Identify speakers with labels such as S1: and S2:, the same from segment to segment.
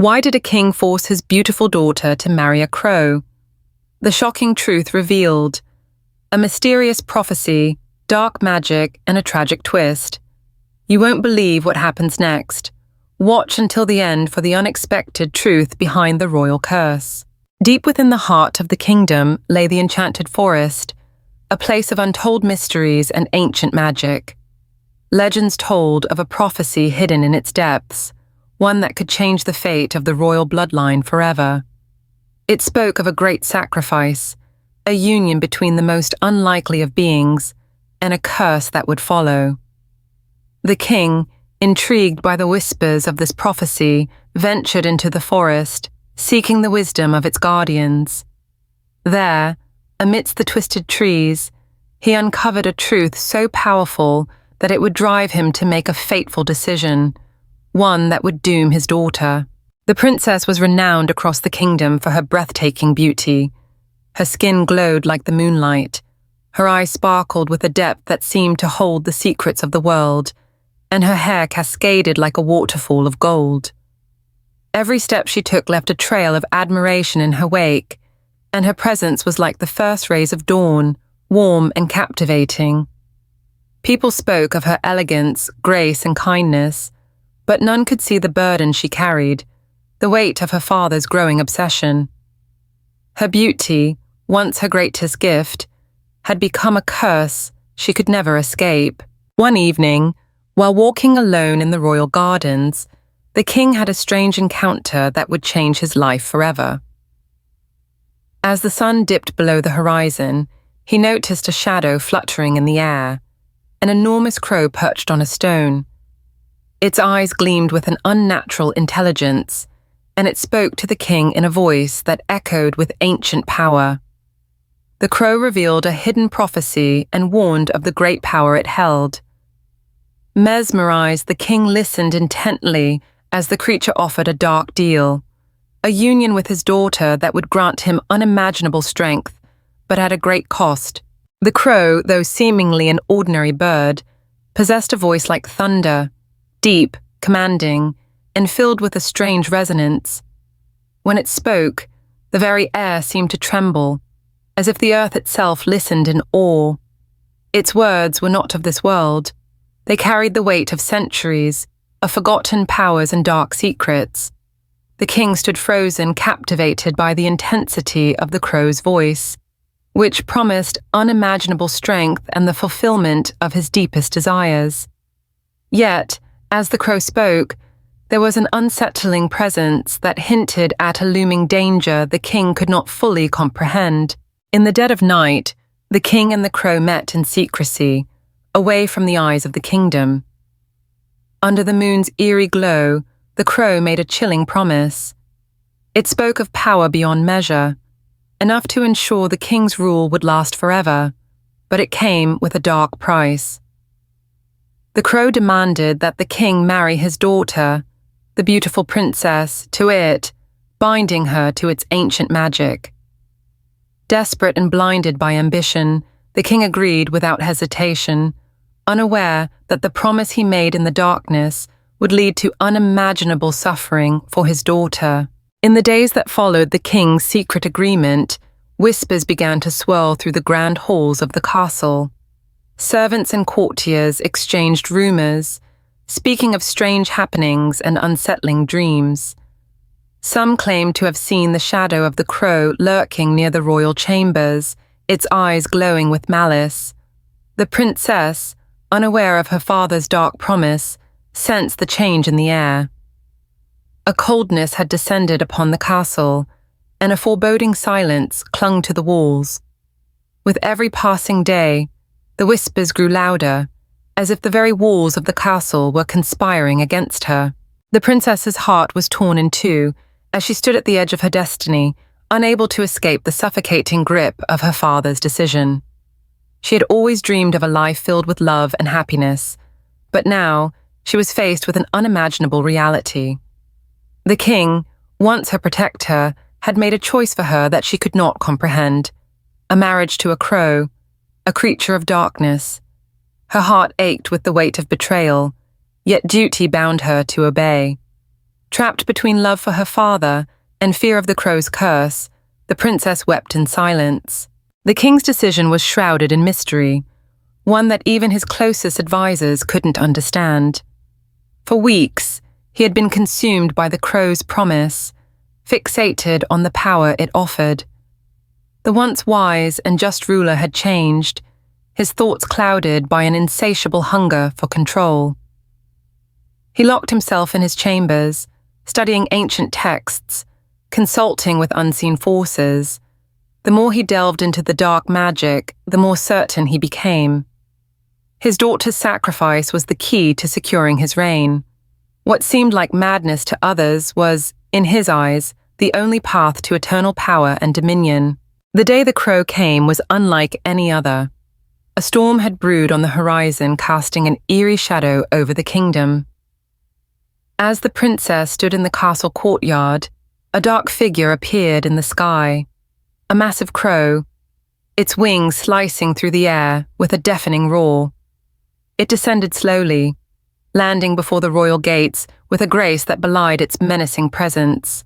S1: Why did a king force his beautiful daughter to marry a crow? The shocking truth revealed. A mysterious prophecy, dark magic, and a tragic twist. You won't believe what happens next. Watch until the end for the unexpected truth behind the royal curse. Deep within the heart of the kingdom lay the enchanted forest, a place of untold mysteries and ancient magic. Legends told of a prophecy hidden in its depths, one that could change the fate of the royal bloodline forever. It spoke of a great sacrifice, a union between the most unlikely of beings, and a curse that would follow. The king, intrigued by the whispers of this prophecy, ventured into the forest, seeking the wisdom of its guardians. There, amidst the twisted trees, he uncovered a truth so powerful that it would drive him to make a fateful decision, one that would doom his daughter. The princess was renowned across the kingdom for her breathtaking beauty. Her skin glowed like the moonlight, her eyes sparkled with a depth that seemed to hold the secrets of the world, and her hair cascaded like a waterfall of gold. Every step she took left a trail of admiration in her wake, and her presence was like the first rays of dawn, warm and captivating. People spoke of her elegance, grace, and kindness, but none could see the burden she carried, the weight of her father's growing obsession. Her beauty, once her greatest gift, had become a curse she could never escape. One evening, while walking alone in the royal gardens, the king had a strange encounter that would change his life forever. As the sun dipped below the horizon, he noticed a shadow fluttering in the air, an enormous crow perched on a stone. Its eyes gleamed with an unnatural intelligence, and it spoke to the king in a voice that echoed with ancient power. The crow revealed a hidden prophecy and warned of the great power it held. Mesmerized, the king listened intently as the creature offered a dark deal, a union with his daughter that would grant him unimaginable strength, but at a great cost. The crow, though seemingly an ordinary bird, possessed a voice like thunder, deep, commanding, and filled with a strange resonance. When it spoke, the very air seemed to tremble, as if the earth itself listened in awe. Its words were not of this world. They carried the weight of centuries, of forgotten powers and dark secrets. The king stood frozen, captivated by the intensity of the crow's voice, which promised unimaginable strength and the fulfillment of his deepest desires. Yet, as the crow spoke, there was an unsettling presence that hinted at a looming danger the king could not fully comprehend. In the dead of night, the king and the crow met in secrecy, away from the eyes of the kingdom. Under the moon's eerie glow, the crow made a chilling promise. It spoke of power beyond measure, enough to ensure the king's rule would last forever, but it came with a dark price. The crow demanded that the king marry his daughter, the beautiful princess, to it, binding her to its ancient magic. Desperate and blinded by ambition, the king agreed without hesitation, unaware that the promise he made in the darkness would lead to unimaginable suffering for his daughter. In the days that followed the king's secret agreement, whispers began to swirl through the grand halls of the castle. Servants and courtiers exchanged rumors, speaking of strange happenings and unsettling dreams. Some claimed to have seen the shadow of the crow lurking near the royal chambers, its eyes glowing with malice. The princess, unaware of her father's dark promise, sensed the change in the air. A coldness had descended upon the castle, and a foreboding silence clung to the walls. With every passing day, the whispers grew louder, as if the very walls of the castle were conspiring against her. The princess's heart was torn in two as she stood at the edge of her destiny, unable to escape the suffocating grip of her father's decision. She had always dreamed of a life filled with love and happiness, but now she was faced with an unimaginable reality. The king, once her protector, had made a choice for her that she could not comprehend, a marriage to a crow, a creature of darkness. Her heart ached with the weight of betrayal, yet duty bound her to obey. Trapped between love for her father and fear of the crow's curse, the princess wept in silence. The king's decision was shrouded in mystery, one that even his closest advisors couldn't understand. For weeks, he had been consumed by the crow's promise, fixated on the power it offered. The once wise and just ruler had changed, his thoughts clouded by an insatiable hunger for control. He locked himself in his chambers, studying ancient texts, consulting with unseen forces. The more he delved into the dark magic, the more certain he became. His daughter's sacrifice was the key to securing his reign. What seemed like madness to others was, in his eyes, the only path to eternal power and dominion. The day the crow came was unlike any other. A storm had brewed on the horizon, casting an eerie shadow over the kingdom. As the princess stood in the castle courtyard, a dark figure appeared in the sky. A massive crow, its wings slicing through the air with a deafening roar. It descended slowly, landing before the royal gates with a grace that belied its menacing presence.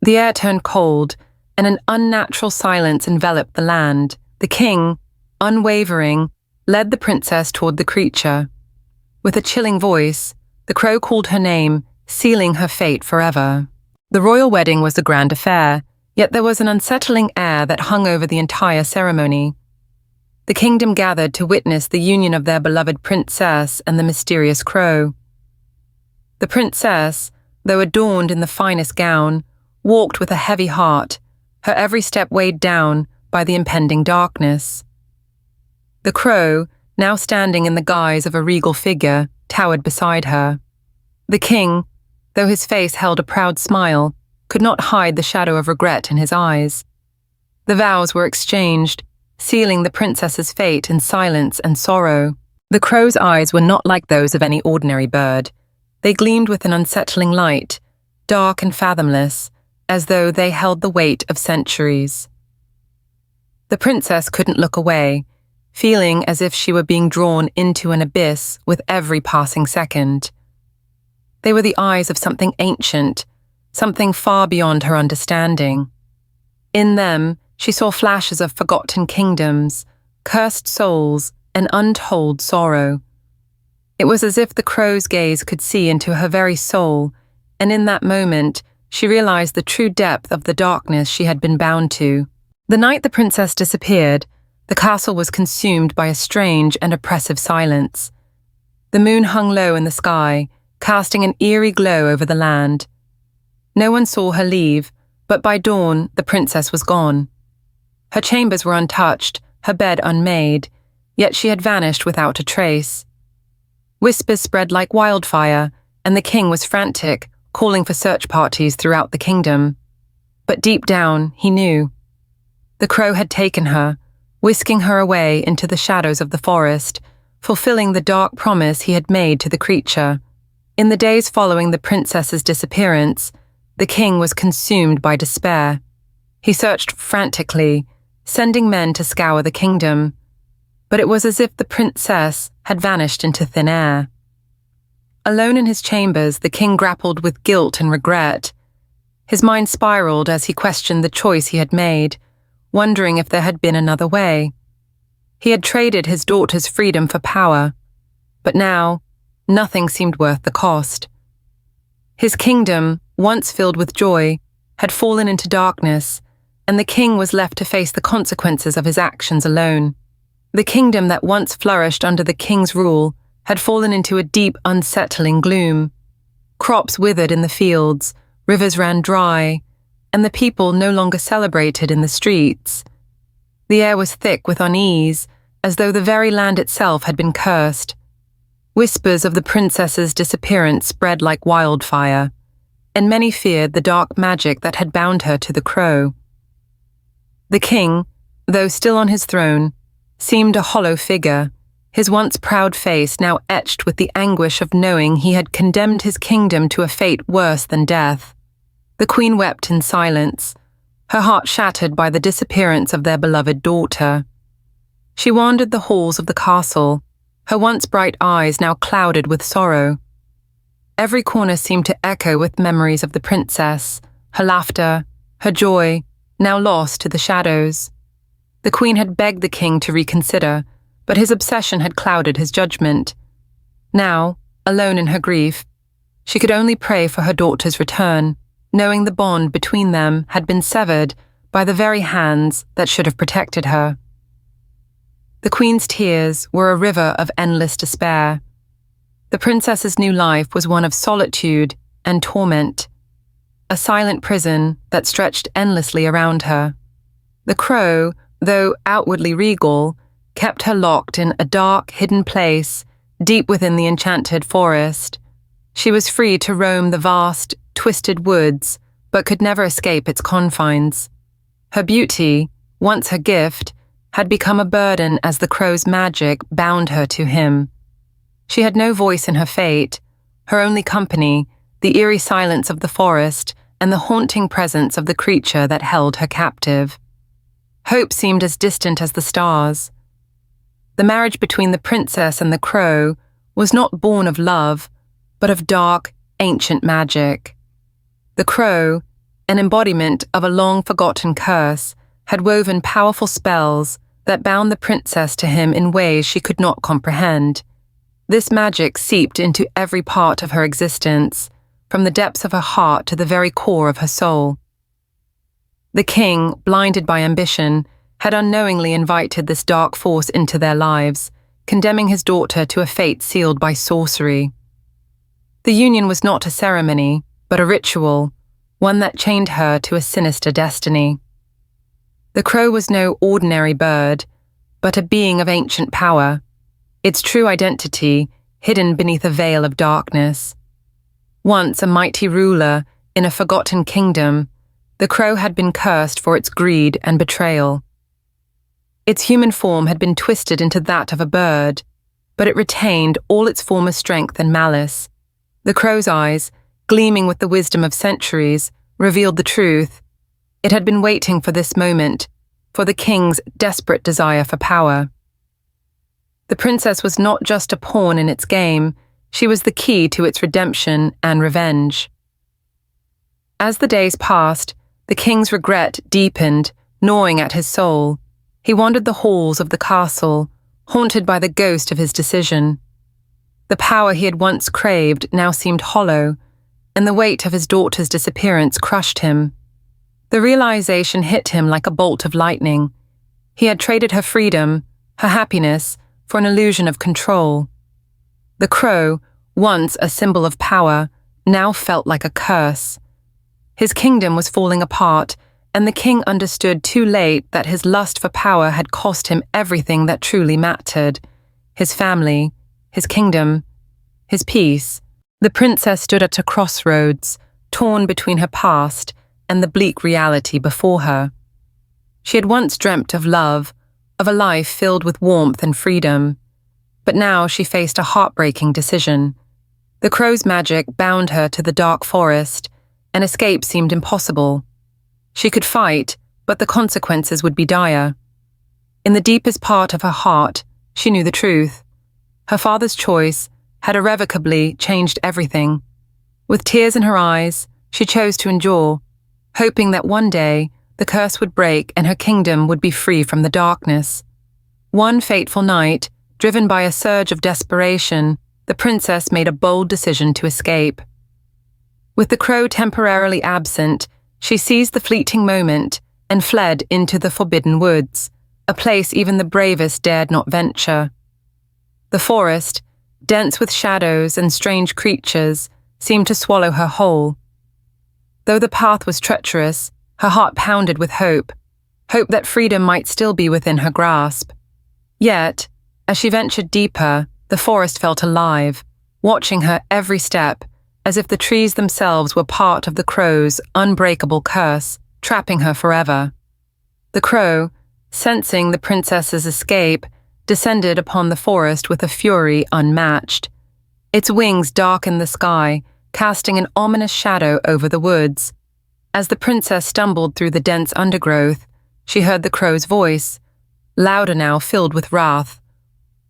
S1: The air turned cold, and an unnatural silence enveloped the land. The king, unwavering, led the princess toward the creature. With a chilling voice, the crow called her name, sealing her fate forever. The royal wedding was a grand affair, yet there was an unsettling air that hung over the entire ceremony. The kingdom gathered to witness the union of their beloved princess and the mysterious crow. The princess, though adorned in the finest gown, walked with a heavy heart, her every step weighed down by the impending darkness. The crow, now standing in the guise of a regal figure, towered beside her. The king, though his face held a proud smile, could not hide the shadow of regret in his eyes. The vows were exchanged, sealing the princess's fate in silence and sorrow. The crow's eyes were not like those of any ordinary bird. They gleamed with an unsettling light, dark and fathomless, as though they held the weight of centuries. The princess couldn't look away, feeling as if she were being drawn into an abyss with every passing second. They were the eyes of something ancient, something far beyond her understanding. In them, she saw flashes of forgotten kingdoms, cursed souls, and untold sorrow. It was as if the crow's gaze could see into her very soul, and in that moment, she realized the true depth of the darkness she had been bound to. The night the princess disappeared, the castle was consumed by a strange and oppressive silence. The moon hung low in the sky, casting an eerie glow over the land. No one saw her leave, but by dawn, the princess was gone. Her chambers were untouched, her bed unmade, yet she had vanished without a trace. Whispers spread like wildfire, and the king was frantic, calling for search parties throughout the kingdom. But deep down, he knew. The crow had taken her, whisking her away into the shadows of the forest, fulfilling the dark promise he had made to the creature. In the days following the princess's disappearance, the king was consumed by despair. He searched frantically, sending men to scour the kingdom, but it was as if the princess had vanished into thin air. Alone in his chambers, the king grappled with guilt and regret. His mind spiraled as he questioned the choice he had made, wondering if there had been another way. He had traded his daughter's freedom for power, but now, nothing seemed worth the cost. His kingdom, once filled with joy, had fallen into darkness, and the king was left to face the consequences of his actions alone. The kingdom that once flourished under the king's rule had fallen into a deep, unsettling gloom. Crops withered in the fields, rivers ran dry, and the people no longer celebrated in the streets. The air was thick with unease, as though the very land itself had been cursed. Whispers of the princess's disappearance spread like wildfire, and many feared the dark magic that had bound her to the crow. The king, though still on his throne, seemed a hollow figure, his once proud face now etched with the anguish of knowing he had condemned his kingdom to a fate worse than death. The queen wept in silence, her heart shattered by the disappearance of their beloved daughter. She wandered the halls of the castle, her once bright eyes now clouded with sorrow. Every corner seemed to echo with memories of the princess, her laughter, her joy, now lost to the shadows. The queen had begged the king to reconsider, but his obsession had clouded his judgment. Now, alone in her grief, she could only pray for her daughter's return, knowing the bond between them had been severed by the very hands that should have protected her. The queen's tears were a river of endless despair. The princess's new life was one of solitude and torment, a silent prison that stretched endlessly around her. The crow, though outwardly regal, kept her locked in a dark, hidden place deep within the enchanted forest. She was free to roam the vast, twisted woods, but could never escape its confines. Her beauty, once her gift, had become a burden as the crow's magic bound her to him. She had no voice in her fate, her only company, the eerie silence of the forest and the haunting presence of the creature that held her captive. Hope seemed as distant as the stars. The marriage between the princess and the crow was not born of love, but of dark, ancient magic. The crow, an embodiment of a long-forgotten curse, had woven powerful spells that bound the princess to him in ways she could not comprehend. This magic seeped into every part of her existence, from the depths of her heart to the very core of her soul. The king, blinded by ambition, had unknowingly invited this dark force into their lives, condemning his daughter to a fate sealed by sorcery. The union was not a ceremony, but a ritual, one that chained her to a sinister destiny. The crow was no ordinary bird, but a being of ancient power, its true identity hidden beneath a veil of darkness. Once a mighty ruler in a forgotten kingdom, the crow had been cursed for its greed and betrayal. Its human form had been twisted into that of a bird, but it retained all its former strength and malice. The crow's eyes, gleaming with the wisdom of centuries, revealed the truth. It had been waiting for this moment, for the king's desperate desire for power. The princess was not just a pawn in its game, she was the key to its redemption and revenge. As the days passed, the king's regret deepened, gnawing at his soul. He wandered the halls of the castle, haunted by the ghost of his decision. The power he had once craved now seemed hollow, and the weight of his daughter's disappearance crushed him. The realization hit him like a bolt of lightning. He had traded her freedom, her happiness, for an illusion of control. The crow, once a symbol of power, now felt like a curse. His kingdom was falling apart, and the king understood too late that his lust for power had cost him everything that truly mattered: his family, his kingdom, his peace. The princess stood at a crossroads, torn between her past and the bleak reality before her. She had once dreamt of love, of a life filled with warmth and freedom, but now she faced a heartbreaking decision. The crow's magic bound her to the dark forest, and escape seemed impossible. She could fight, but the consequences would be dire. In the deepest part of her heart, she knew the truth. Her father's choice had irrevocably changed everything. With tears in her eyes, she chose to endure, hoping that one day the curse would break and her kingdom would be free from the darkness. One fateful night, driven by a surge of desperation, the princess made a bold decision to escape. With the crow temporarily absent, she seized the fleeting moment and fled into the forbidden woods, a place even the bravest dared not venture. The forest, dense with shadows and strange creatures, seemed to swallow her whole. Though the path was treacherous, her heart pounded with hope that freedom might still be within her grasp. Yet, as she ventured deeper, the forest felt alive, watching her every step, as if the trees themselves were part of the crow's unbreakable curse, trapping her forever. The crow, sensing the princess's escape, descended upon the forest with a fury unmatched. Its wings darkened the sky, casting an ominous shadow over the woods. As the princess stumbled through the dense undergrowth, she heard the crow's voice, louder now, filled with wrath.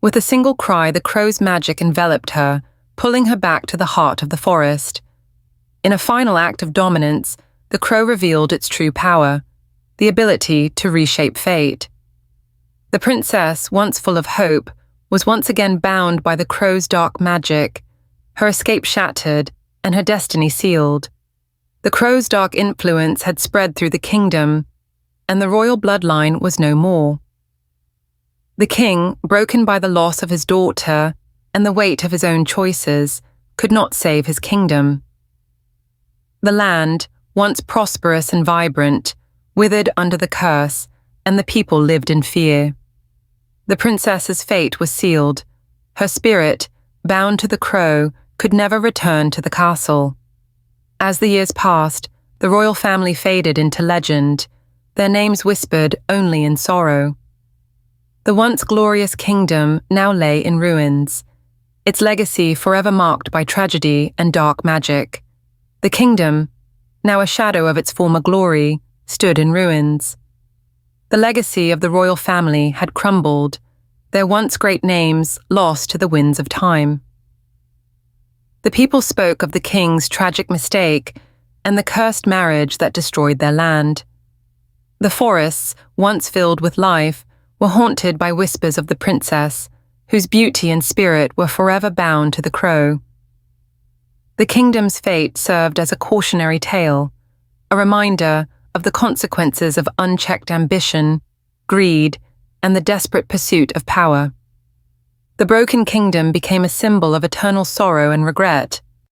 S1: With a single cry, the crow's magic enveloped her, pulling her back to the heart of the forest. In a final act of dominance, the crow revealed its true power, the ability to reshape fate. The princess, once full of hope, was once again bound by the crow's dark magic, her escape shattered and her destiny sealed. The crow's dark influence had spread through the kingdom, and the royal bloodline was no more. The king, broken by the loss of his daughter and the weight of his own choices, could not save his kingdom. The land, once prosperous and vibrant, withered under the curse, and the people lived in fear. The princess's fate was sealed. Her spirit, bound to the crow, could never return to the castle. As the years passed, the royal family faded into legend, their names whispered only in sorrow. The once glorious kingdom now lay in ruins, its legacy forever marked by tragedy and dark magic. The kingdom, now a shadow of its former glory, stood in ruins. The legacy of the royal family had crumbled, their once great names lost to the winds of time. The people spoke of the king's tragic mistake and the cursed marriage that destroyed their land. The forests, once filled with life, were haunted by whispers of the princess, whose beauty and spirit were forever bound to the crow. The kingdom's fate served as a cautionary tale, a reminder of the consequences of unchecked ambition, greed, and the desperate pursuit of power. The broken kingdom became a symbol of eternal sorrow and regret,